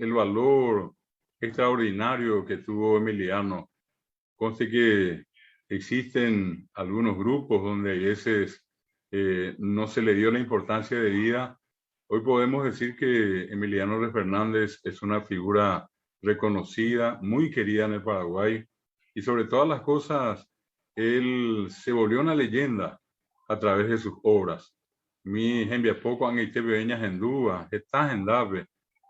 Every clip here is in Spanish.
el valor extraordinario que tuvo Emiliano. Conste que existen algunos grupos donde a veces no se le dio la importancia debida. Hoy podemos decir que Emiliano Rey Fernández es una figura reconocida, muy querida en el Paraguay, y sobre todas las cosas, él se volvió una leyenda a través de sus obras. Mi envia poco han ite beñas en duda, está en dave,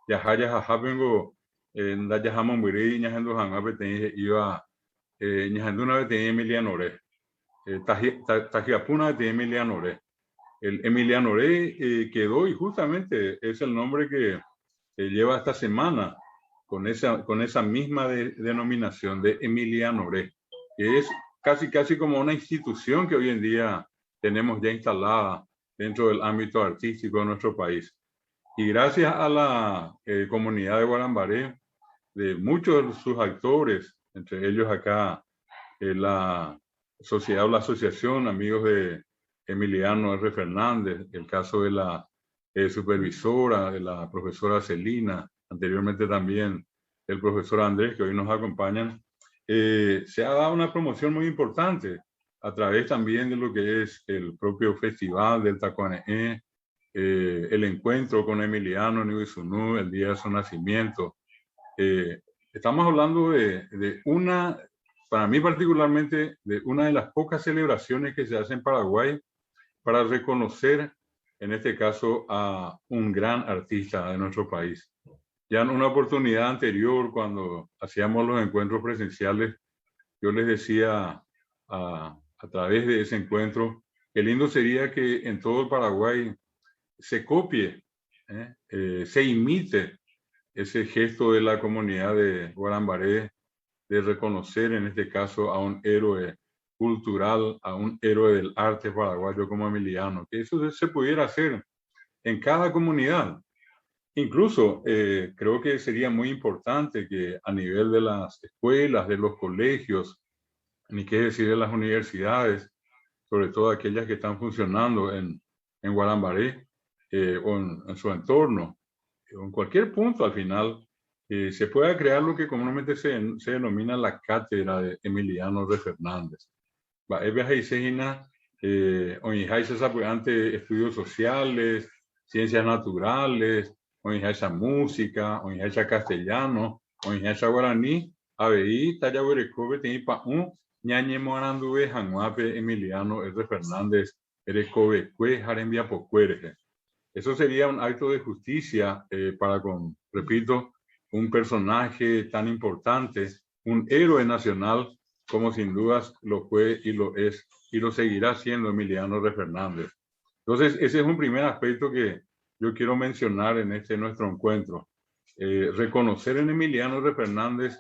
ya haya jajabengo, en da ya jamón buri, ya en duda, iba ñajanduna de Emiliano Re, Tajiapuna de Emiliano Re. El Emiliano Re quedó y justamente es el nombre que lleva esta semana con esa misma denominación de Emiliano Re, que es casi como una institución que hoy en día tenemos ya instalada dentro del ámbito artístico de nuestro país. Y gracias a la comunidad de Guarambaré, de muchos de sus actores, entre ellos acá la sociedad o la asociación Amigos de Emiliano R. Fernández, el caso de la supervisora, de la profesora Celina, anteriormente también el profesor Andrés, que hoy nos acompañan, se ha dado una promoción muy importante a través también de lo que es el propio festival del Tacuané, el encuentro con Emiliano Niuisunú, el día de su nacimiento. Estamos hablando de una, para mí particularmente, de una de las pocas celebraciones que se hacen en Paraguay para reconocer, en este caso, a un gran artista de nuestro país. Ya en una oportunidad anterior, cuando hacíamos los encuentros presenciales, yo les decía a través de ese encuentro, qué lindo sería que en todo el Paraguay se copie, se imite ese gesto de la comunidad de Guarambaré de reconocer en este caso a un héroe cultural, a un héroe del arte paraguayo como Emiliano, que eso se pudiera hacer en cada comunidad. Incluso creo que sería muy importante que a nivel de las escuelas, de los colegios, ni qué decir de las universidades, sobre todo aquellas que están funcionando en Guarambaré o en su entorno, en cualquier punto al final, se pueda crear lo que comúnmente se denomina la cátedra de Emiliano Rey Fernández. Ante estudios sociales, ciencias naturales, música, castellano, guaraní, ABI, Tallahuerecobe, Tenipa, ñañe Moranduve, Januape, Emiliano R. Fernández, Erecobe, Cue, Jarembia Pocuere. Eso sería un acto de justicia para con, repito, un personaje tan importante, un héroe nacional, como sin dudas lo fue y lo es, y lo seguirá siendo Emiliano Rey Fernández. Entonces, ese es un primer aspecto que yo quiero mencionar en nuestro encuentro. Reconocer en Emiliano Rey Fernández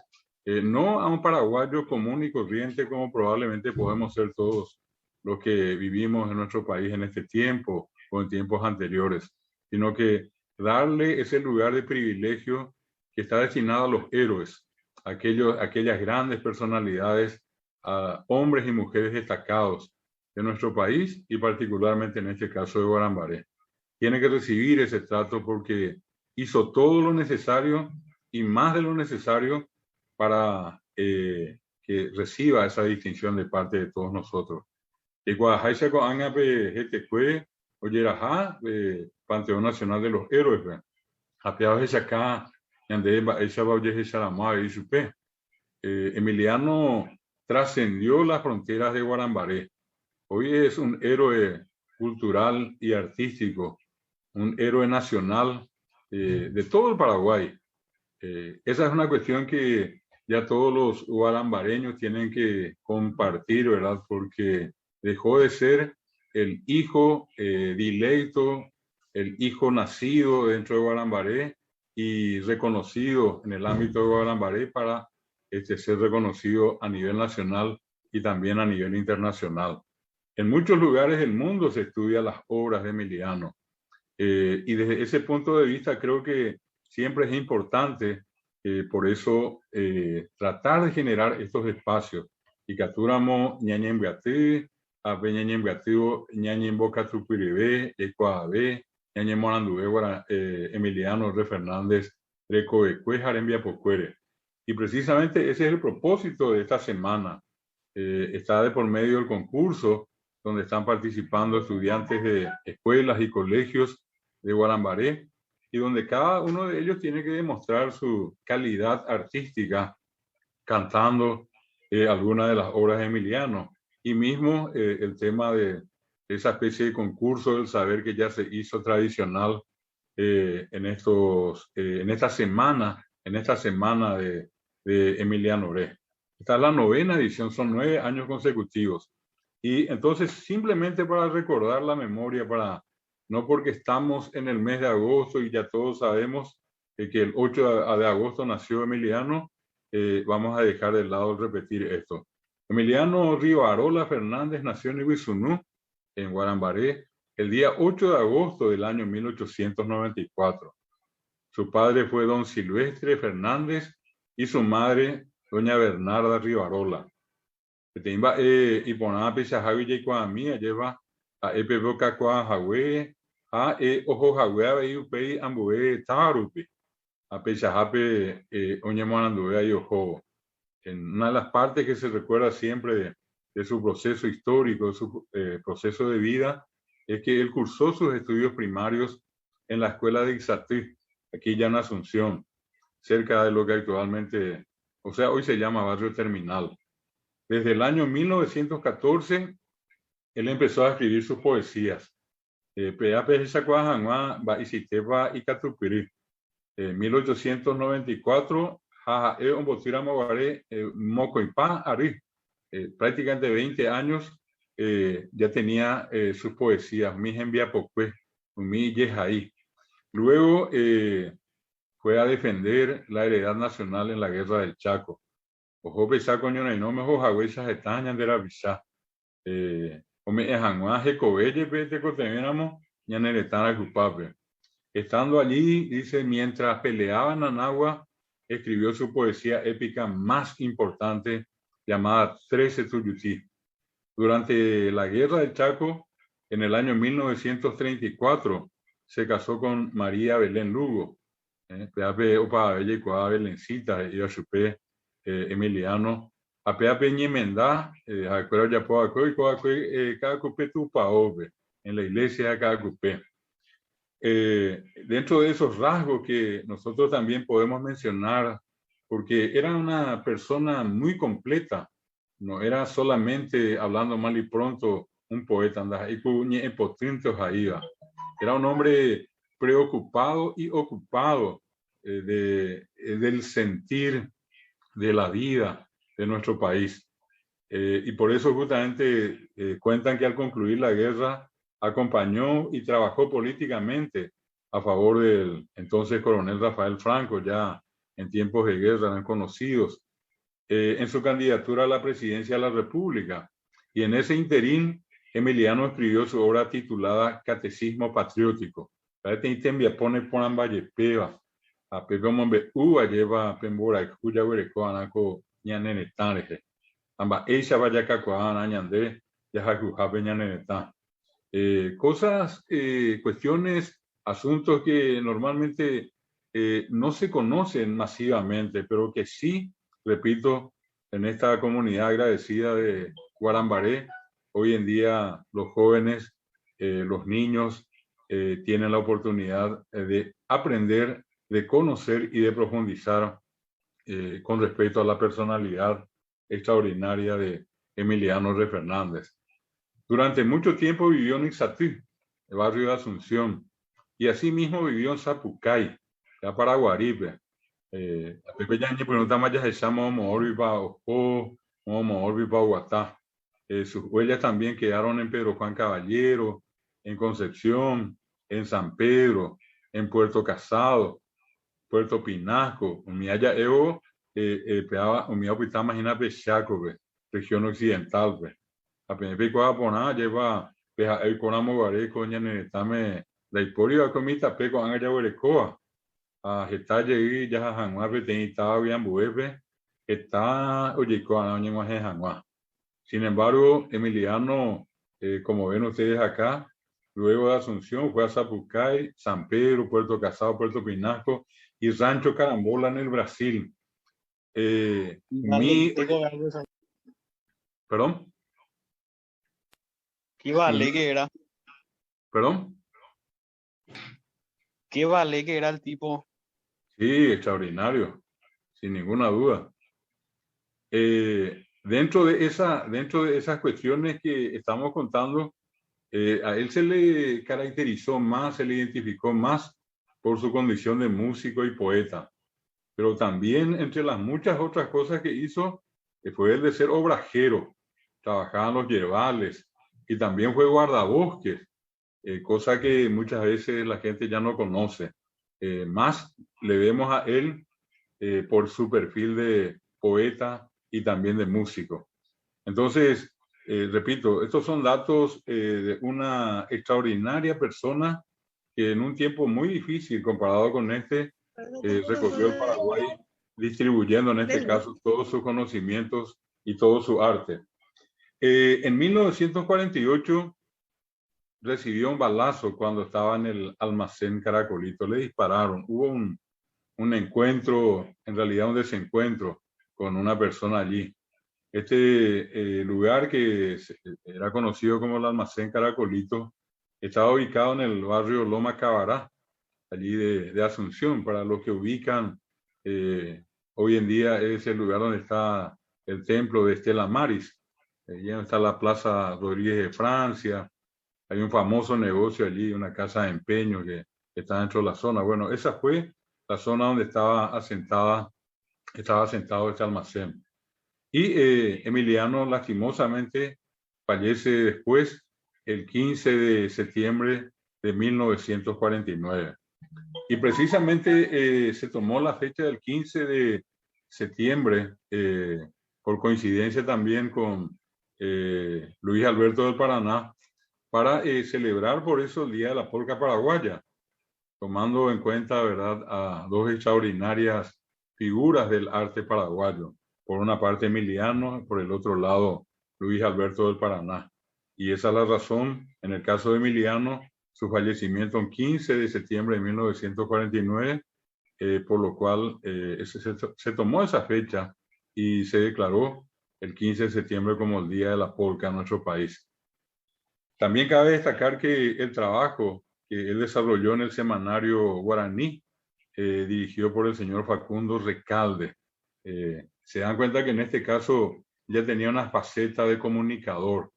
no a un paraguayo común y corriente como probablemente podemos ser todos los que vivimos en nuestro país en este tiempo o en tiempos anteriores, sino que darle ese lugar de privilegio que está destinado a los héroes, aquellas grandes personalidades, a hombres y mujeres destacados de nuestro país y particularmente en este caso de Guarambaré. Tiene que recibir ese trato porque hizo todo lo necesario y más de lo necesario para que reciba esa distinción de parte de todos nosotros. Y Guadalajara con Angape, Jetecué, Oyerajá, Panteón Nacional de los Héroes, apeados de acá, Emiliano trascendió las fronteras de Guarambaré. Hoy es un héroe cultural y artístico, un héroe nacional de todo el Paraguay. Esa es una cuestión que ya todos los guarambareños tienen que compartir, ¿verdad? Porque dejó de ser el hijo dilecto, el hijo nacido dentro de Guarambaré y reconocido en el ámbito de Guarambaré para ser reconocido a nivel nacional y también a nivel internacional. En muchos lugares del mundo se estudian las obras de Emiliano y desde ese punto de vista creo que siempre es importante, por eso, tratar de generar estos espacios. Y capturamos ñañen beatí, a ñañen beatí, ñañen boca trupiribé, ecuadabé, ñañen morandué, Emiliano Rey Fernández, Recoecue Jarembia Pocuere. Y precisamente ese es el propósito de esta semana. Está de por medio del concurso donde están participando estudiantes de escuelas y colegios de Guarambaré y donde cada uno de ellos tiene que demostrar su calidad artística cantando algunas de las obras de Emiliano. Y mismo el tema de esa especie de concurso del saber que ya se hizo tradicional en esta semana de Emiliano Rey. Esta es la 9ª edición, son 9 años consecutivos. Y entonces, simplemente para recordar la memoria, no porque estamos en el mes de agosto y ya todos sabemos que el 8 de agosto nació Emiliano, vamos a dejar de lado repetir esto. Emiliano Rivarola Fernández nació en Iguizunú, en Guarambaré, el día 8 de agosto del año 1894. Su padre fue don Silvestre Fernández y su madre, doña Bernarda Rivarola. Y ponaba Pichajavi y Cuamía, lleva a Epeboca Cuajahue, a Ojo Jahue, y Upei Ambue Tarupi, a Pichajape, Oñemoanandue y Ojo. En una de las partes que se recuerda siempre de su proceso histórico, de su proceso de vida, es que él cursó sus estudios primarios en la escuela de Ixatí, aquí ya en Asunción, cerca de lo que actualmente, o sea, hoy se llama Barrio Terminal. Desde el año 1914, él empezó a escribir sus poesías. En 1894, prácticamente 20 años, ya tenía sus poesías, Luego fue a defender la heredad nacional en la Guerra del Chaco. Estando allí, dice, mientras peleaban en Agua, escribió su poesía épica más importante llamada 13 Tuyutí. Durante la Guerra del Chaco, en el año 1934, se casó con María Belén Lugo. Emiliano. En la iglesia de Cacupé. Dentro de esos rasgos que nosotros también podemos mencionar, porque era una persona muy completa, no era solamente hablando mal y pronto un poeta, era un hombre preocupado y ocupado del sentir de la vida de nuestro país. Y por eso justamente cuentan que al concluir la guerra acompañó y trabajó políticamente a favor del entonces coronel Rafael Franco, ya en tiempos de guerra eran conocidos, en su candidatura a la presidencia de la República. Y en ese interín, Emiliano escribió su obra titulada Catecismo Patriótico. Cosas, cuestiones, asuntos que normalmente no se conocen masivamente, pero que sí, repito, en esta comunidad agradecida de Guarambaré, hoy en día los jóvenes, los niños, tienen la oportunidad de aprender, de conocer y de profundizar con respecto a la personalidad extraordinaria de Emiliano Rey Fernández. Durante mucho tiempo vivió en Ixatí, el barrio de Asunción, y asimismo vivió en Zapucay, ya para Guaripe. Pepe Yañez pregunta más ya se llama Guatá. Sus huellas también quedaron en Pedro Juan Caballero, en Concepción, en San Pedro, en Puerto Casado, Puerto Pinasco, Umiaya Evo, Umia Pitá, imagina Pechaco, región occidental, a Penepico Aponá lleva el Conamo Guaré, coña Nenetame, la Hiporia Comita, Peco Anga Yaguerecoa, a Getalle y ya Janua, Petenita, Biambuepe, está Oyecoa, Oñema Janua. Sin embargo, Emiliano, como ven ustedes acá, luego de Asunción fue a Zapucay, San Pedro, Puerto Casado, Puerto Pinasco, y Rancho Carambola en el Brasil. Vale, tengo algo de Perdón, ¿qué vale que era? perdón. ¿Qué vale que era el tipo? Sí, extraordinario, sin ninguna duda. Dentro de esas cuestiones que estamos contando, a él se le caracterizó más, se le identificó más por su condición de músico y poeta, pero también entre las muchas otras cosas que hizo, fue el de ser obrajero, trabajaba en los yerbales y también fue guardabosques, cosa que muchas veces la gente ya no conoce. Más le vemos a él por su perfil de poeta y también de músico. Entonces, repito, estos son datos de una extraordinaria persona que en un tiempo muy difícil comparado con este, recorrió el Paraguay distribuyendo en este caso todos sus conocimientos y todo su arte. En 1948 recibió un balazo cuando estaba en el almacén Caracolito, le dispararon, hubo un encuentro, en realidad un desencuentro con una persona allí. Este lugar que era conocido como el Almacén Caracolito estaba ubicado en el barrio Loma Cabará, allí de Asunción. Para los que ubican, hoy en día es el lugar donde está el templo de Estela Maris. Allí está la Plaza Rodríguez de Francia. Hay un famoso negocio allí, una casa de empeño que está dentro de la zona. Bueno, esa fue la zona donde estaba asentado este almacén. Y Emiliano lastimosamente fallece después, el 15 de septiembre de 1949. Y precisamente se tomó la fecha del 15 de septiembre, por coincidencia también con Luis Alberto del Paraná, para celebrar por eso el Día de la Polca Paraguaya, tomando en cuenta, ¿verdad?, a dos extraordinarias figuras del arte paraguayo. Por una parte Emiliano, por el otro lado Luis Alberto del Paraná. Y esa es la razón, en el caso de Emiliano, su fallecimiento el 15 de septiembre de 1949, por lo cual se tomó esa fecha y se declaró el 15 de septiembre como el Día de la Polca en nuestro país. También cabe destacar que el trabajo que él desarrolló en el semanario Guaraní, dirigido por el señor Facundo Recalde, se dan cuenta que en este caso ya tenía una faceta de comunicador,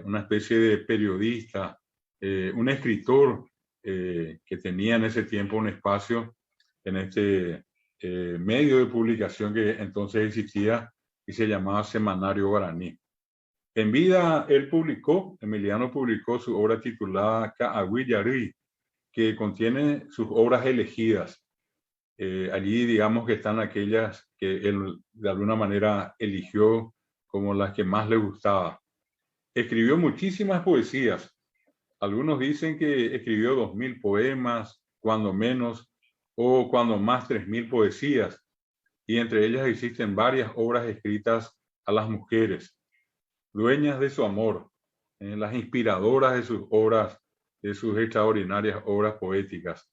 una especie de periodista, un escritor que tenía en ese tiempo un espacio en este medio de publicación que entonces existía y se llamaba Semanario Guaraní. En vida, Emiliano publicó su obra titulada Ka'awiyari, que contiene sus obras elegidas. Allí digamos que están aquellas que él de alguna manera eligió como las que más le gustaba. Escribió muchísimas poesías. Algunos dicen que escribió 2000 poemas, cuando menos, o cuando más 3000 poesías. Y entre ellas existen varias obras escritas a las mujeres, dueñas de su amor, las inspiradoras de sus obras, de sus extraordinarias obras poéticas.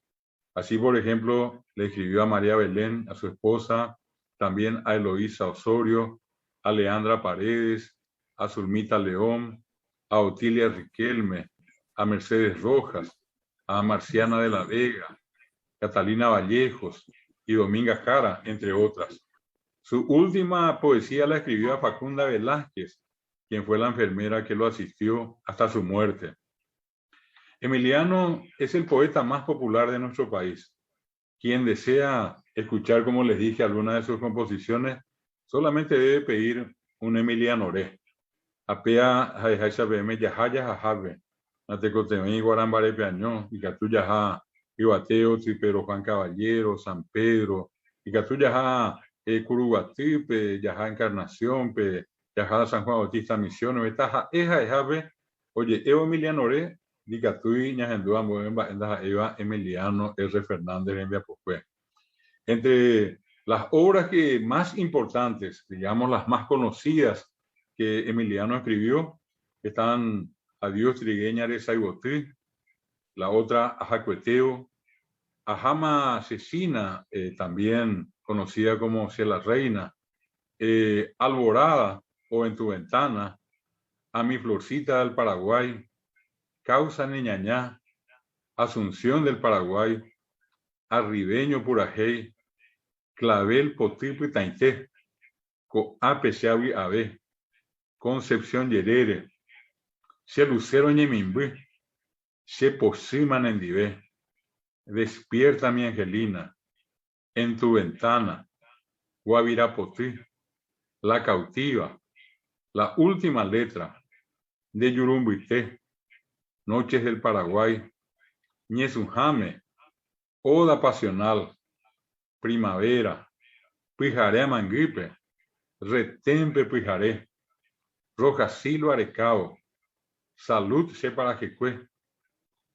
Así, por ejemplo, le escribió a María Belén, a su esposa, también a Eloísa Osorio, a Leandra Paredes, a Zulmita León, a Otilia Riquelme, a Mercedes Rojas, a Marciana de la Vega, Catalina Vallejos y Dominga Jara, entre otras. Su última poesía la escribió a Facunda Velázquez, quien fue la enfermera que lo asistió hasta su muerte. Emiliano es el poeta más popular de nuestro país. Quien desea escuchar, como les dije, alguna de sus composiciones, solamente debe pedir un Emiliano Re. Apea Jaijaisa BM Yahaya Jajabe, Natecotemi Guarambare Peañón, Icatuyaja, Ibateo, Tripero Juan Caballero, San Pedro, Icatuyaja, Curuguatipe, Yaja Encarnación, Yaja San Juan Bautista Misiones, Etaja, Eja, oye, Evo Emiliano Re, Dicatui, Ñajendúa, Muemba, Endaja Eva, Emiliano R. Fernández, en Viapocue. Entre las obras que más importantes, digamos las más conocidas que Emiliano escribió, están Adiós Trigueña de Saibotí, la otra Ajacueteo, Ajama Asesina, también conocida como Ciela Reina, Alborada o En tu ventana, A mi florcita del Paraguay, Causa Niñañá, Asunción del Paraguay, Arribeño Purajey, Clavel Potipo y Tainté, Coape Xavi Ave, Concepción Yerere, Se Lucero Ñemimbé, Se Posima Nendibé, Despierta mi Angelina, En tu ventana, Guavirapotí, La cautiva, La última letra, de Yurumbuité, Noches del Paraguay, Ñezunjame, Oda Pasional, Primavera, Pijaré Manguipe, Retempe Pijaré, Rojasilo Arecao, Salud Separajecué,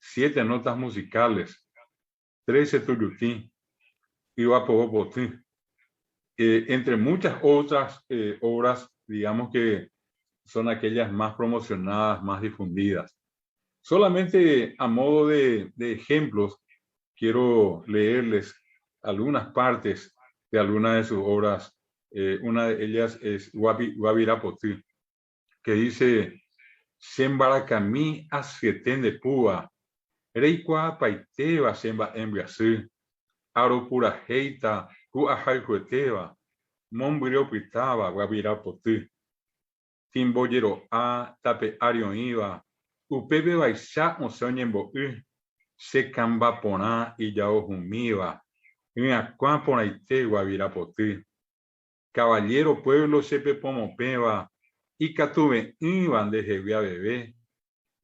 7 notas musicales, 13 Tuyutí, Iwapobopotí, entre muchas otras obras, digamos que son aquellas más promocionadas, más difundidas. Solamente a modo de ejemplos, quiero leerles algunas partes de algunas de sus obras. Una de ellas es Guavirapotí, que dice: Sembaracamí asieten de púa, reikua paiteva semba embriasí, aropurajeita cuajaijueteva, mombriopitava Guavirapotí, timboyero a tape arioiva, upebe baixá onseoñembo'y, se cambaporã ijaohumíva, Ñakuaporãite Guavirapotí, caballero pueblo chepepomopéva, ikatuve'ỹva ndehegui aveve,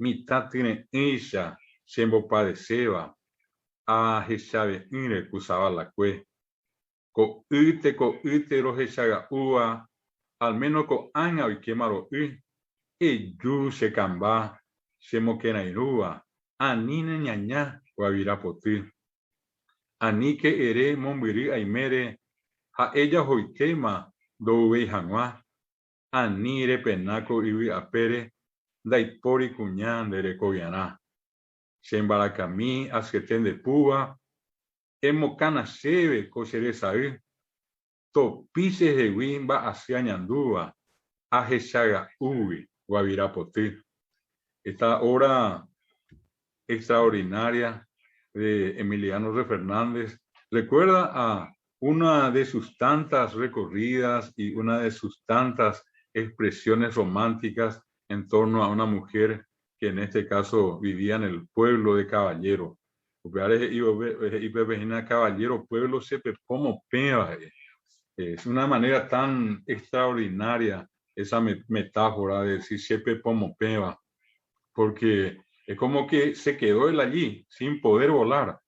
mitãtyre'ỹicha chembopadecéva, ahechave'ỹre kusavalakue, ko'ýte rohechaga'úva, al menos ko'ág̃a oikéma ro'y, eju chekamba chemokerairũva, aníne ñaña Guavirapotí. Aníke ere mombyry aimére, ha'e jahoitéma ndo'uvéi hag̃ua, ani repenáko yvy'apére, ndaipóri kuña nderekoviarã. Chembarakami asyeténte púva, emokãna chéve ko cheresay, topi chehegui mba'asy añandúva, ahechaga'úgui Guavirapotí. Esta obra extraordinaria de Emiliano R. Fernández recuerda a una de sus tantas recorridas y una de sus tantas expresiones románticas en torno a una mujer que en este caso vivía en el pueblo de Caballero. Caballero, pueblo sepe como pea. Es una manera tan extraordinaria esa metáfora de decir sepe como pea, porque es como que se quedó él allí sin poder volar.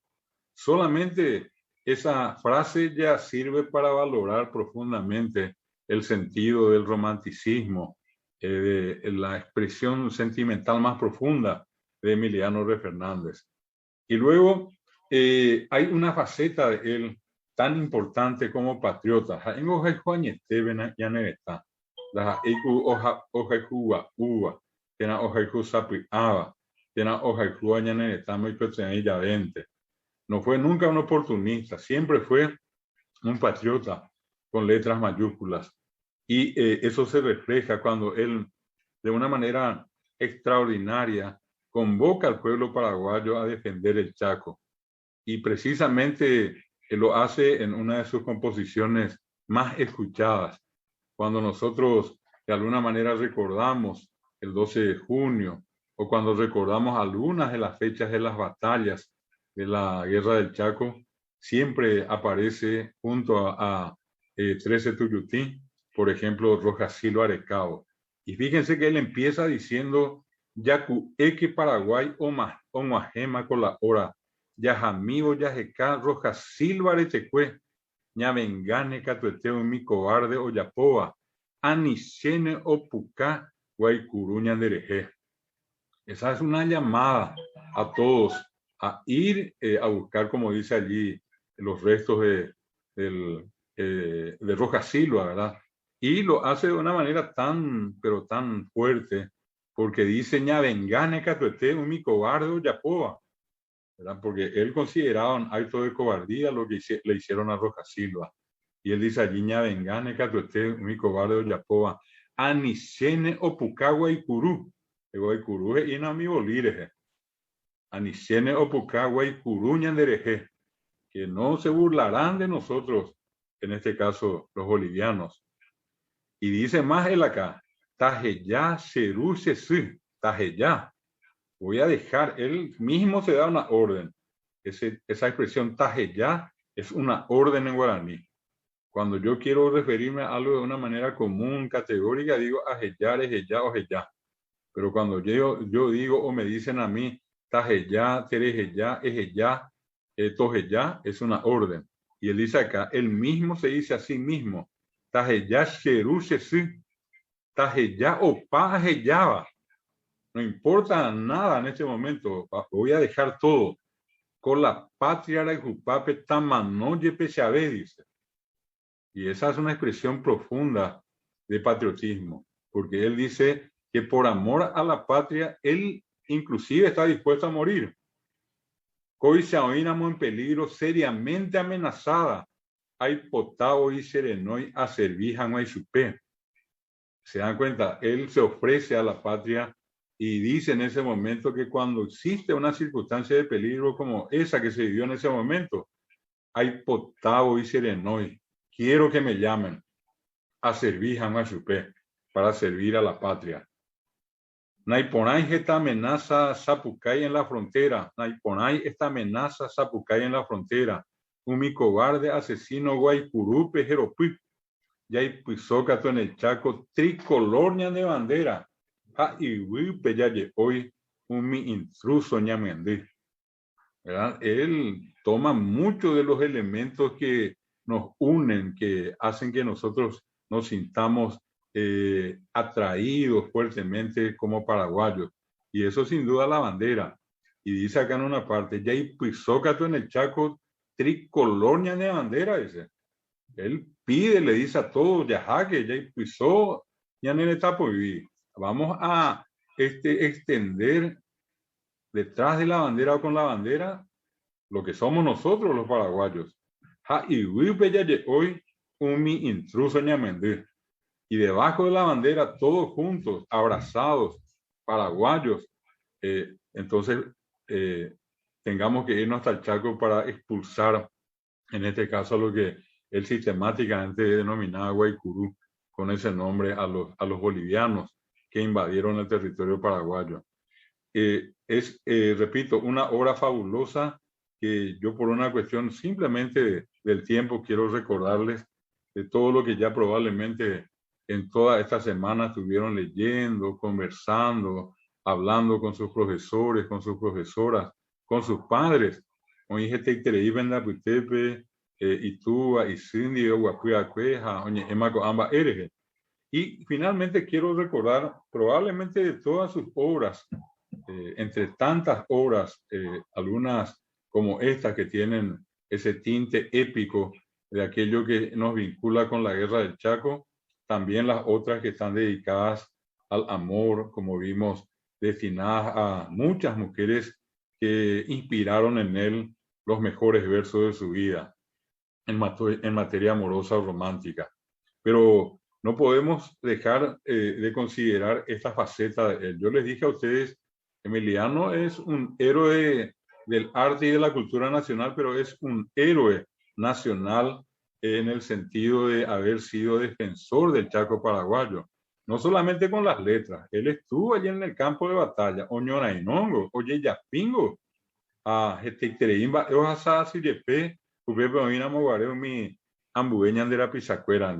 Solamente esa frase ya sirve para valorar profundamente el sentido del romanticismo, de la expresión sentimental más profunda de Emiliano R. Fernández. Y luego hay una faceta de él tan importante como patriota. No fue nunca un oportunista, siempre fue un patriota con letras mayúsculas. Y eso se refleja cuando él, de una manera extraordinaria, convoca al pueblo paraguayo a defender el Chaco. Y precisamente lo hace en una de sus composiciones más escuchadas, cuando nosotros de alguna manera recordamos el 12 de junio o cuando recordamos algunas de las fechas de las batallas de la Guerra del Chaco, siempre aparece junto a 13 Tuyutí, por ejemplo, Rojasilo Arecao. Y fíjense que él empieza diciendo: Yacu Eque Paraguay o Majema con la hora, Yajamigo Yajeca Rojasilo Aretecue, Ñavengane Catueteo mi cobarde o Yapoa, Anichene o Pucá, Guaycuruña Nereje. Esa es una llamada a todos a ir a buscar, como dice allí, los restos de Rojasilo, ¿verdad? Y lo hace de una manera tan, pero tan fuerte, porque dice: Ñavengane Catuete, mi cobarde o Yapoa. ¿verdad? Porque él consideraba un acto de cobardía lo que le hicieron a Roca Silva. Y él dice allí, vengane, catuete, mi cobarde de Yapoba, anicene o pucagua y curú. Ego y curú y no mi bolire. Anicene o pucagua y curú ñandereje. Que no se burlarán de nosotros, en este caso los bolivianos. Y dice más él acá, tajeya serú sesú, tajeya. Voy a dejar, él mismo se da una orden. Esa expresión tajeya es una orden en guaraní. Cuando yo quiero referirme a algo de una manera común, categórica, digo ajeya, ejeya, ojeya. Pero cuando yo digo o me dicen a mí tajeya, terejeya, ejeya, tojeya, es una orden. Y él dice acá, él mismo se dice a sí mismo, tajeya sheru shesu, tajeya opa ajeyaba. No importa nada en este momento, voy a dejar todo. Con la patria de Jupape tamanoye peshabe, dice. Y esa es una expresión profunda de patriotismo, porque él dice que por amor a la patria, él inclusive está dispuesto a morir. Hoy se oínamos en peligro, seriamente amenazada. Hay potao y serenoi a servir a Chupé. Se dan cuenta, él se ofrece a la patria y dice en ese momento que cuando existe una circunstancia de peligro como esa que se vivió en ese momento, hay potao y serenoi. Quiero que me llamen a servir a Chupé, para servir a la patria. Naiponay esta amenaza Zapucay en la frontera. Naiponay esta amenaza Zapucay en la frontera. Un cobarde asesino Guaycurupe Jeropuy. Ya y Puizócato en el Chaco, tricolor de bandera. Ah, y Wipe ya hoy un intruso ñamendí. ¿Verdad? Él toma muchos de los elementos que nos unen, que hacen que nosotros nos sintamos atraídos fuertemente como paraguayos. Y eso sin duda la bandera. Y dice acá en una parte, ya y Puizócato en el Chaco, tricolor de bandera, dice. Él pide, le dice a todos, ya que ya pisó, ya en el etapa vivir. Vamos a extender detrás de la bandera o con la bandera lo que somos nosotros los paraguayos. Y hoy un mi intruso ñamendí. Y debajo de la bandera, todos juntos, abrazados, paraguayos. Entonces, tengamos que irnos hasta el Chaco para expulsar, en este caso, lo que él sistemáticamente denominaba Guaycurú, con ese nombre a los bolivianos que invadieron el territorio paraguayo. Repito, una obra fabulosa que yo por una cuestión simplemente del tiempo quiero recordarles de todo lo que ya probablemente en toda esta semana estuvieron leyendo, conversando, hablando con sus profesores, con sus profesoras, con sus padres. Hoy este Itereíbenda Putepe, Itúa, Isindi, Guapuyacueja, oye, Emaco Amba Ereje. Y finalmente quiero recordar probablemente de todas sus obras, entre tantas obras, algunas como estas que tienen ese tinte épico de aquello que nos vincula con la guerra del Chaco, también las otras que están dedicadas al amor, como vimos, destinadas a muchas mujeres que inspiraron en él los mejores versos de su vida en materia amorosa o romántica. Pero no podemos dejar de considerar esta faceta de él. Yo les dije a ustedes, Emiliano es un héroe del arte y de la cultura nacional, pero es un héroe nacional en el sentido de haber sido defensor del Chaco paraguayo. No solamente con las letras, él estuvo allí en el campo de batalla, Oñorainongo, Oye Yapingo, a Hetectereimba, Eojasa, Sirepe, Upepe, Oina, Mogareo, mi Ambueña de la Pizacuera.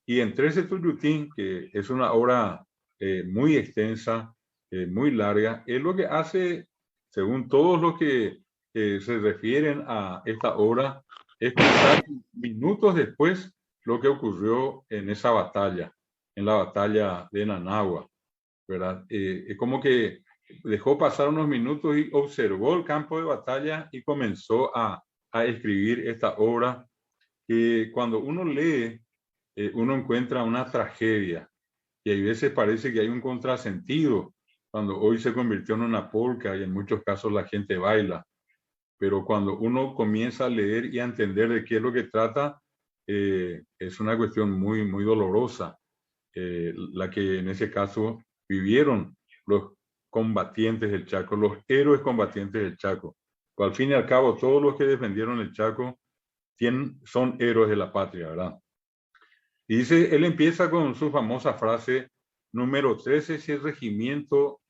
Y en 13 Tuyutín, que es una obra muy extensa, muy larga, es lo que hace, según todos los que se refieren a esta obra, es contar minutos después lo que ocurrió en esa batalla, en la batalla de Nanagua, ¿verdad? Es como que dejó pasar unos minutos y observó el campo de batalla y comenzó a escribir esta obra que cuando uno lee, uno encuentra una tragedia y hay veces parece que hay un contrasentido cuando hoy se convirtió en una polca y en muchos casos la gente baila. pero cuando uno comienza a leer y a entender de qué es lo que trata, es una cuestión muy, muy dolorosa, la que en ese caso vivieron los combatientes del Chaco, los héroes combatientes del Chaco. Al fin y al cabo, todos los que defendieron el Chaco son héroes de la patria, ¿verdad? Y dice, él empieza con su famosa frase, número 13, si el regimiento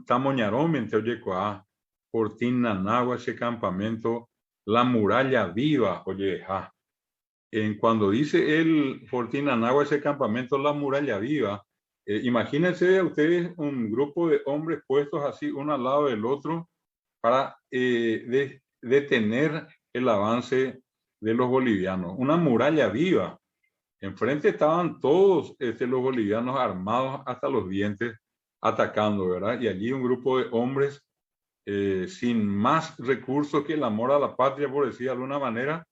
Tamoñarón, en Teoyecoa, Fortín Nanagua, ese campamento, la muralla viva, oye, cuando dice él, Fortín Nanagua, ese campamento, la muralla viva, imagínense ustedes un grupo de hombres puestos así uno al lado del otro para detener el avance de los bolivianos. Una muralla viva. Enfrente estaban todos los bolivianos armados hasta los dientes, atacando, ¿verdad? Y allí un grupo de hombres sin más recursos que el amor a la patria, por decir de alguna manera,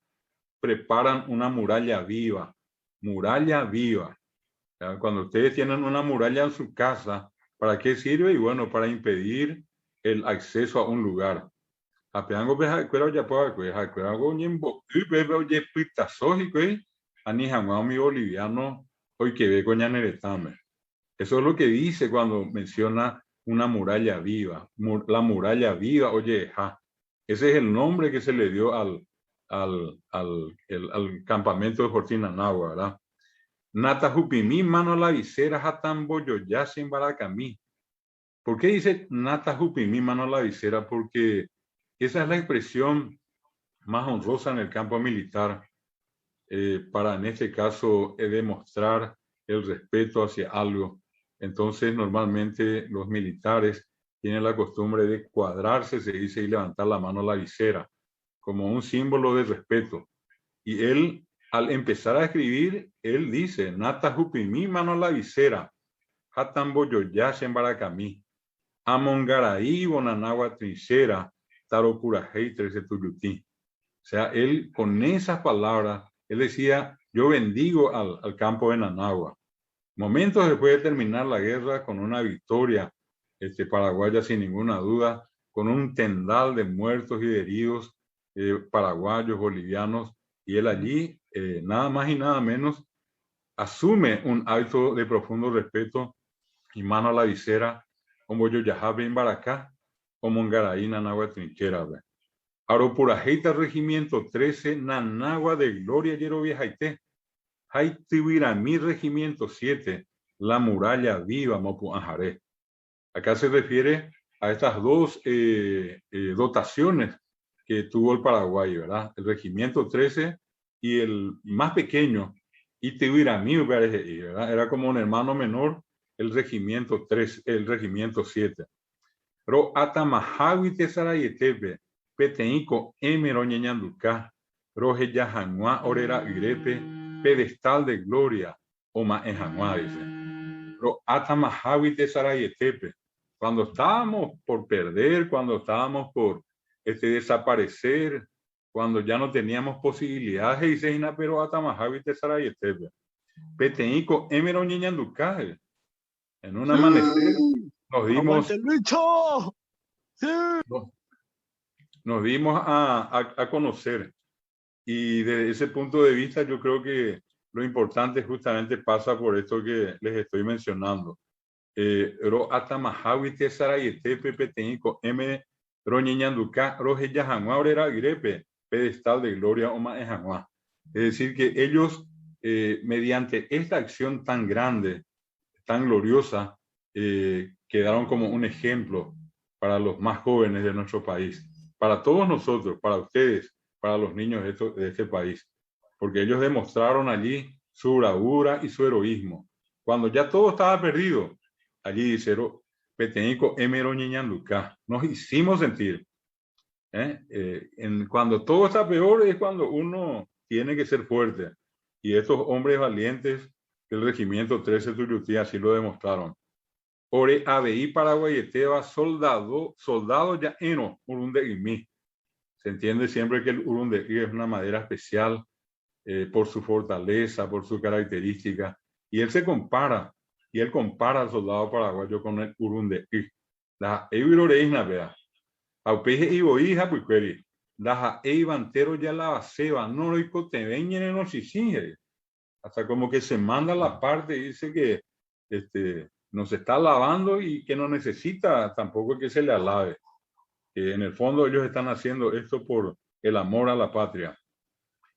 preparan una muralla viva. Muralla viva. ¿Ya? Cuando ustedes tienen una muralla en su casa, ¿para qué sirve? Y bueno, para impedir el acceso a un lugar. Apeango beja cuero ya puedo cuero algo ñembo oye pita soji ani jamás mi boliviano hoy que ve coña neretame. Eso es lo que dice cuando menciona una muralla viva, la muralla viva, oye, ese es el nombre que se le dio al campamento de Fortín Nanagua, ¿verdad? Nata jupimí, mano la visera, jatan boyoya sin baracamí. ¿Por qué dice Nata jupimí, mano la visera? Porque esa es la expresión más honrosa en el campo militar para, en este caso, demostrar el respeto hacia algo. Entonces, normalmente los militares tienen la costumbre de cuadrarse, se dice, y levantar la mano a la visera, como un símbolo de respeto. Y él, al empezar a escribir, él dice, Nata jupimí, mano a la visera, hatan boyoyash en baracamí, amongaraí, bonanagua trinchera, tarocurajei, trece tuyutí. O sea, él con esas palabras, él decía, yo bendigo al campo de Nanagua. Momentos después de terminar la guerra, con una victoria paraguaya sin ninguna duda, con un tendal de muertos y de heridos paraguayos, bolivianos, y él allí, nada más y nada menos, asume un acto de profundo respeto y mano a la visera, como yo ya en Baracá, como en Garaí, Nanagua, Trinchera. Aropurajeita Regimiento 13, Nanagua de Gloria, Yerovia, Haité. Haitiwiramí Regimiento 7, La Muralla Viva, Mopu Anjaré. Acá se refiere a estas dos dotaciones que tuvo el Paraguay, ¿verdad? El Regimiento 13 y el más pequeño, Itiwiramí, ¿verdad? Era como un hermano menor, el Regimiento 3, el Regimiento 7. Ro Atamahawi Tesarayetepe, Peteíco Emero Ñañanducá, Roje Yajanua Orera Irepe, Pedestal de Gloria, Oma Enjanua, dice. Ro Atamahawi Tesarayetepe. Cuando estábamos por perder, cuando estábamos por desaparecer, cuando ya no teníamos posibilidades, dice Ina, pero Atamahawi Tesarayetepe. Peteíco Emero Ñañanducá. En un amanecer nos dimos. ¡Aguante el bicho! ¡Sí! Nos dimos a conocer y desde ese punto de vista yo creo que lo importante justamente pasa por esto que les estoy mencionando. Ro atamahawi tesarayete pepeteñico m roñeñanduca roje yajanua orera grepe pedestal de gloria oma ejanua. Es decir que ellos mediante esta acción tan grande, tan gloriosa, quedaron como un ejemplo para los más jóvenes de nuestro país, para todos nosotros, para ustedes, para los niños de este país, porque ellos demostraron allí su bravura y su heroísmo. Cuando ya todo estaba perdido, allí dice, Peteñico Emero Ñeñanducá, nos hicimos sentir. Cuando todo está peor es cuando uno tiene que ser fuerte. Y estos hombres valientes del Regimiento 13 Tuyutí así lo demostraron. Ore ABI Paraguayeteba, soldado ya eno, Urundeguimí. Se entiende siempre que el Urundeguí es una madera especial por su fortaleza, por su característica. Y él compara al soldado paraguayo con el Urundeguí. La Eviroreina, vea. Aupeje y boija, pues, daja eivantero ya la baseba, no lo te veñen en los hasta como que se manda la parte y dice que nos está alabando y que no necesita tampoco que se le alabe. Que en el fondo ellos están haciendo esto por el amor a la patria.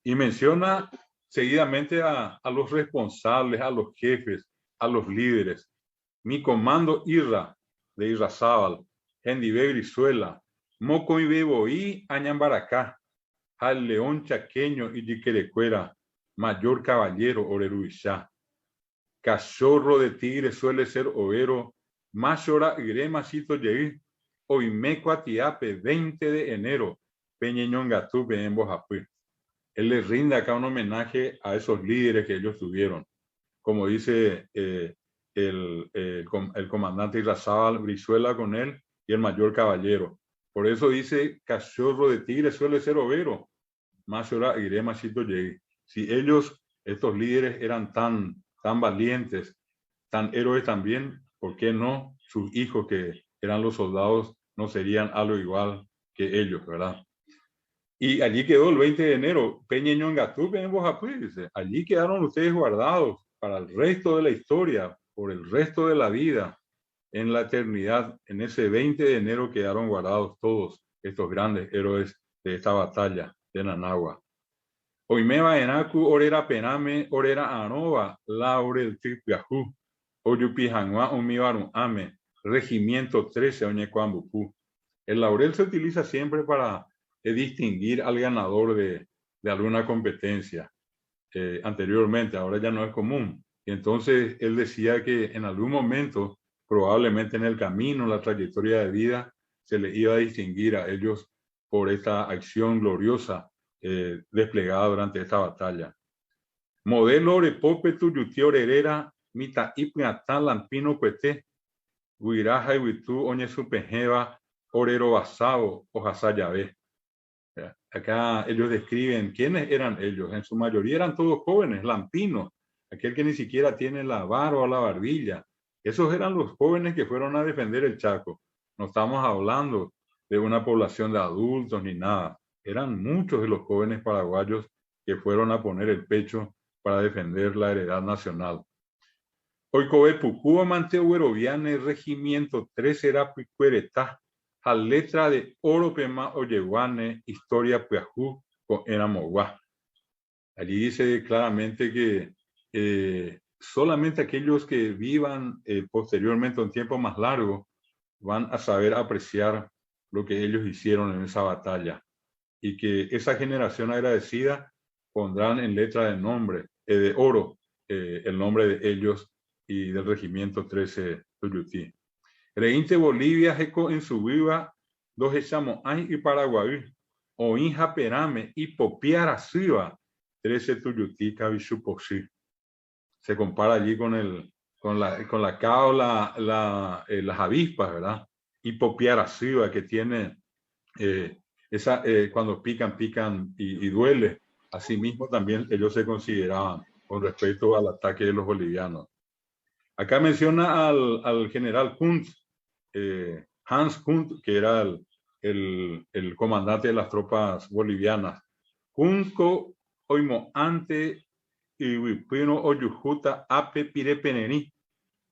Y menciona seguidamente a los responsables, a los jefes, a los líderes. Mi comando Irra, de Irrazábal, Gendive Brizuela, Moco y Beboí, Añambaracá, al León Chaqueño y Yiquerecuera, Mayor Caballero, Oreruishá. Cachorro de tigre suele ser overo, Mashora Gremacito Yeí, Oimeco Atiape, 20 de enero, Peñeñongatupe en Bojapú. Él les rinde acá un homenaje a esos líderes que ellos tuvieron. Como dice el comandante Irrazábal Brizuela con él y el mayor caballero. Por eso dice, cachorro de tigre suele ser overo, Mashora Gremacito Yeí. Si ellos, estos líderes, eran tan valientes, tan héroes también, ¿por qué no sus hijos que eran los soldados no serían algo igual que ellos, verdad? Y allí quedó el 20 de enero, Peñeñongatupe en Bojapú, dice, allí quedaron ustedes guardados para el resto de la historia, por el resto de la vida, en la eternidad. En ese 20 de enero quedaron guardados todos estos grandes héroes de esta batalla de Nanagua. Oimeva enaku orera pename orera anova laurel tripiajú oyupijanua umibaru ame regimiento 13 oñecuambupú. El laurel se utiliza siempre para distinguir al ganador de alguna competencia. Anteriormente, ahora ya no es común. Y entonces él decía que en algún momento, probablemente en el camino, en la trayectoria de vida, se les iba a distinguir a ellos por esta acción gloriosa desplegada durante esta batalla. Modelo repope tuyuti orerera mita ipnatan lampino cuete guiraja y witu oñe supejeva orero basao o hasayave. Acá ellos describen quiénes eran ellos. En su mayoría eran todos jóvenes, lampinos, aquel que ni siquiera tiene la barba o la barbilla. Esos eran los jóvenes que fueron a defender el Chaco. No estamos hablando de una población de adultos ni nada. Eran muchos de los jóvenes paraguayos que fueron a poner el pecho para defender la heredad nacional. Oikobe Pucúa Manteueroviane Regimiento 13 era Picueretá, a letra de oro pema oyeguane, historia piajú con enamoguá. Allí dice claramente que solamente aquellos que vivan posteriormente un tiempo más largo van a saber apreciar lo que ellos hicieron en esa batalla y que esa generación agradecida pondrán en letra de nombre, de oro, el nombre de ellos y del regimiento 13 Tuyutí. Reinte Bolivia jeco en su viva dos echamos ay y Paraguay o inja perame y popiara siva 13 Tuyutí cabichupoxí. Se compara allí con la cao, las avispas, ¿verdad? Y popiara siva que tiene cuando pican y duele. Asimismo también ellos se consideraban con respecto al ataque de los bolivianos. Acá menciona al general Kuntz, Hans Kuntz, que era el comandante de las tropas bolivianas. Kunko oimo ante y wipino oyujuta ape pirepeneni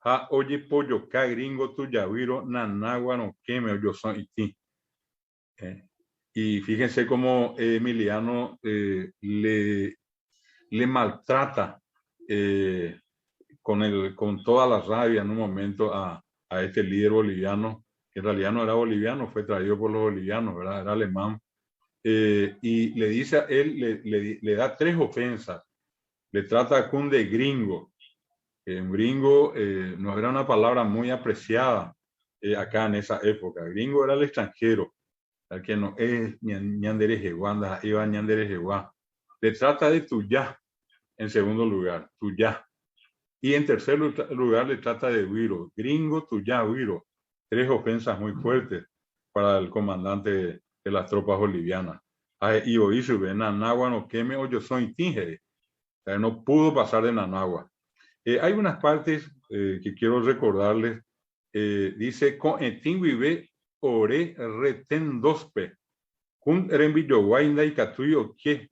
ha oye pollo ka gringo tuyaviro nanagua no queme oyoson iti. Y fíjense cómo Emiliano le maltrata con toda la rabia en un momento a este líder boliviano, que en realidad no era boliviano, fue traído por los bolivianos, ¿verdad? Era alemán. Y le dice a él, le da 3 ofensas. Le trata a Kun de gringo. En gringo no era una palabra muy apreciada acá en esa época. Gringo era el extranjero, el que no es ñanderejeguanda, iba ñanderejeguá. Le trata de tuyá, en segundo lugar, tuyá. Y en tercer lugar le trata de huiro, gringo, tuyá, huiro. 3 ofensas muy fuertes para el comandante de las tropas bolivianas. Y oísu, Nanagua no queme o yo soy tíngere. No pudo pasar de Nanagua. Hay unas partes que quiero recordarles. Dice, con etingüibe ore retendospe. Kun Erenvilloguainda y Catuyo que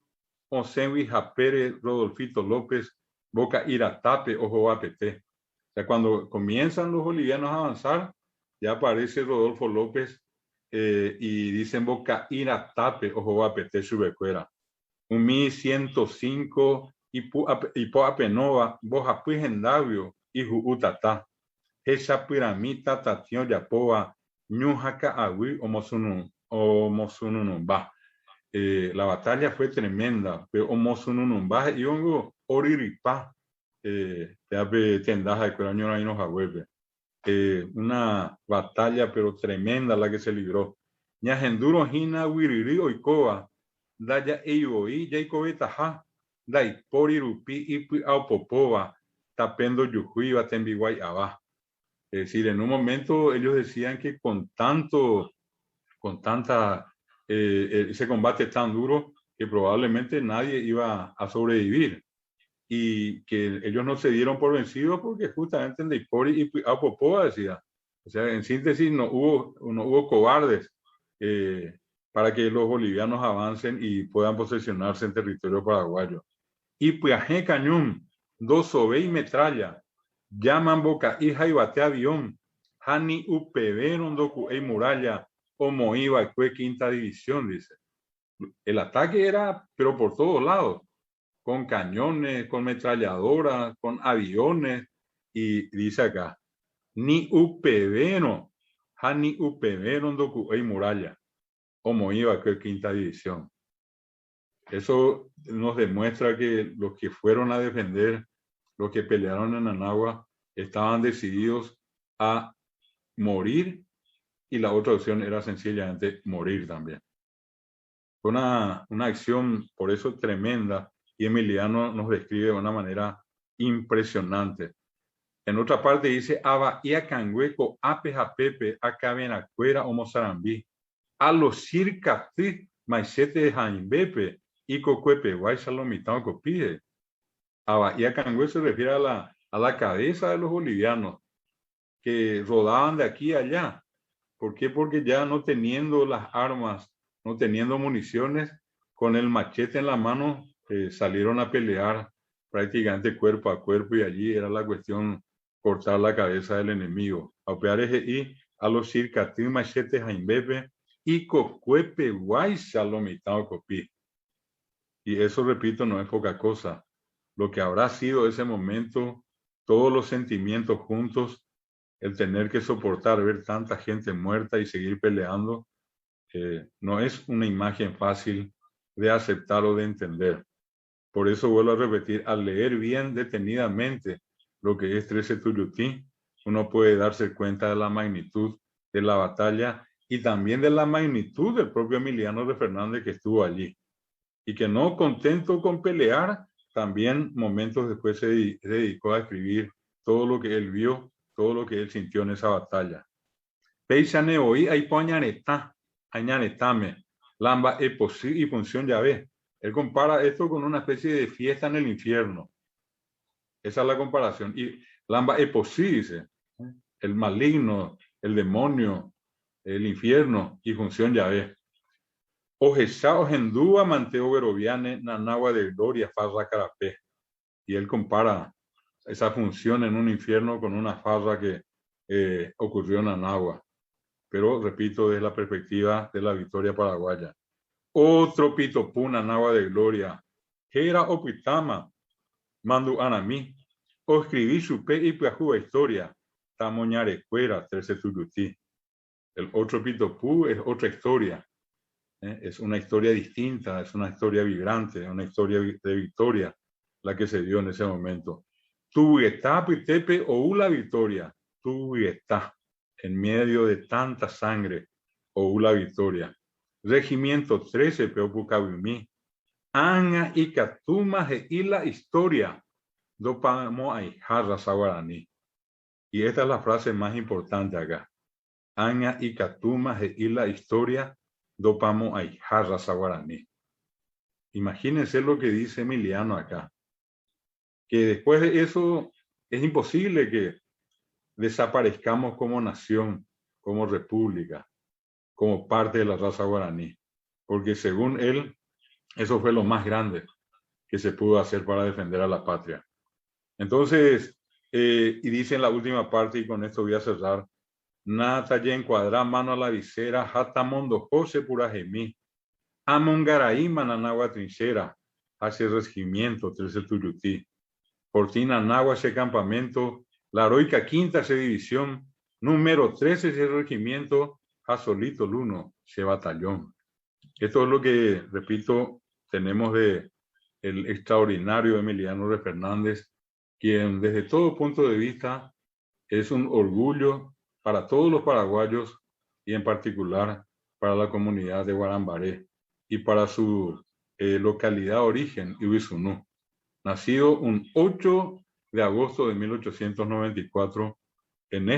Osenwi Japere Rodolfito López Boca Iratape Ojo Apete. O sea, cuando comienzan los bolivianos a avanzar, ya aparece Rodolfo López y dicen Boca Iratape Ojo Apete Subecuera. 1105 y po apenova boja puigendavio y utata esa piramita tatio yapoa ñujaka awi omosununumba. La batalla fue tremenda, pero omosununumba y ongo oriripa tendaja de coraño ahí nos aguelve. Una batalla pero tremenda la que se libró. Ñahenduro hina wiriri oikoa daya eivoi yaikobetaha dai porirupi ipi aupopova tapendo yujuiva tembiguay aba. Es decir, en un momento ellos decían que ese combate tan duro que probablemente nadie iba a sobrevivir y que ellos no se dieron por vencidos porque justamente en Daipori y Apopoa decía. O sea, en síntesis no hubo cobardes para que los bolivianos avancen y puedan posesionarse en territorio paraguayo. Y Piaje Cañón, Dosobe y Metralla, llaman Boca Hija y Bate Avión, Hani UPB, Rondoku y Muralla, Omoiba y Cue Quinta División, dice. El ataque era, pero por todos lados, con cañones, con metralladoras, con aviones, y dice acá, ni UPB no, Hani UPB, Rondoku y Muralla, Omoiba Cue Quinta División. Eso nos demuestra que los que fueron a defender, los que pelearon en Anagua, estaban decididos a morir y la otra opción era sencillamente morir también. Fue una acción por eso tremenda y Emiliano nos describe de una manera impresionante. En otra parte dice, Aba ia cangueco ape japepe acabenacuera o mozarambí a los circa maisete de jaimbepe y cocuepe guay salomitao copide. Abahía Cangüe se refiere a la cabeza de los bolivianos que rodaban de aquí a allá. ¿Por qué? Porque ya no teniendo las armas, no teniendo municiones, con el machete en la mano salieron a pelear prácticamente cuerpo a cuerpo y allí era la cuestión cortar la cabeza del enemigo. A los circatín machete jaimbepe y cocuepe guay salomitao copí. Y eso, repito, no es poca cosa. Lo que habrá sido ese momento, todos los sentimientos juntos, el tener que soportar ver tanta gente muerta y seguir peleando, no es una imagen fácil de aceptar o de entender. Por eso vuelvo a repetir, al leer bien detenidamente lo que es 13 Tuyutí, uno puede darse cuenta de la magnitud de la batalla y también de la magnitud del propio Emiliano de Fernández que estuvo allí. Y que no contento con pelear, también momentos después se dedicó a escribir todo lo que él vio, todo lo que él sintió en esa batalla. Peisane hoy hay añaretame, lamba y función llave. Él compara esto con una especie de fiesta en el infierno. Esa es la comparación. Y lamba dice, el maligno, el demonio, el infierno y función llave. Ojesao Gendúa Manteo Veroviane Nanagua de Gloria Farra Carapé. Y él compara esa función en un infierno con una farra que ocurrió en Anagua. Pero, repito, desde la perspectiva de la victoria paraguaya. Otro pitopú Nanagua de Gloria. Gera Opitama Mandu Anamí. O escribí su pe y piajuba historia. Tamoñarecuera 13 Tuyutí. El otro pitopú es otra historia. Es una historia distinta, es una historia vibrante, una historia de victoria la que se dio en ese momento. Tuguetá, Pitepe, o la victoria. Tuguetá, en medio de tanta sangre, o la victoria. Regimiento 13, Peopucabimí. Anga y Catuma y la historia. Dopamo Aijarra Saguaraní. Y esta es la frase más importante acá. Anga y Catuma y la historia. Dopamo Aijarra Saguaraní. Imagínense lo que dice Emiliano acá. Que después de eso es imposible que desaparezcamos como nación, como república, como parte de la raza guaraní. porque según él, eso fue lo más grande que se pudo hacer para defender a la patria. Entonces, y dice en la última parte, y con esto voy a cerrar, Nata ya encuadra mano a la visera, hata mondo jose pura gemí, amongaraí mananagua trinchera, hace regimiento, 13 tuyutí, Portina Nagua ese campamento, la heroica quinta ese división, número 13 ese regimiento, a solito el 1 ese batallón. Esto es lo que, repito, tenemos de el extraordinario Emiliano de Fernández, quien desde todo punto de vista es un orgullo para todos los paraguayos y en particular para la comunidad de Guarambaré y para su localidad de origen, Ibisunú. Nacido un 8 de agosto de 1894 en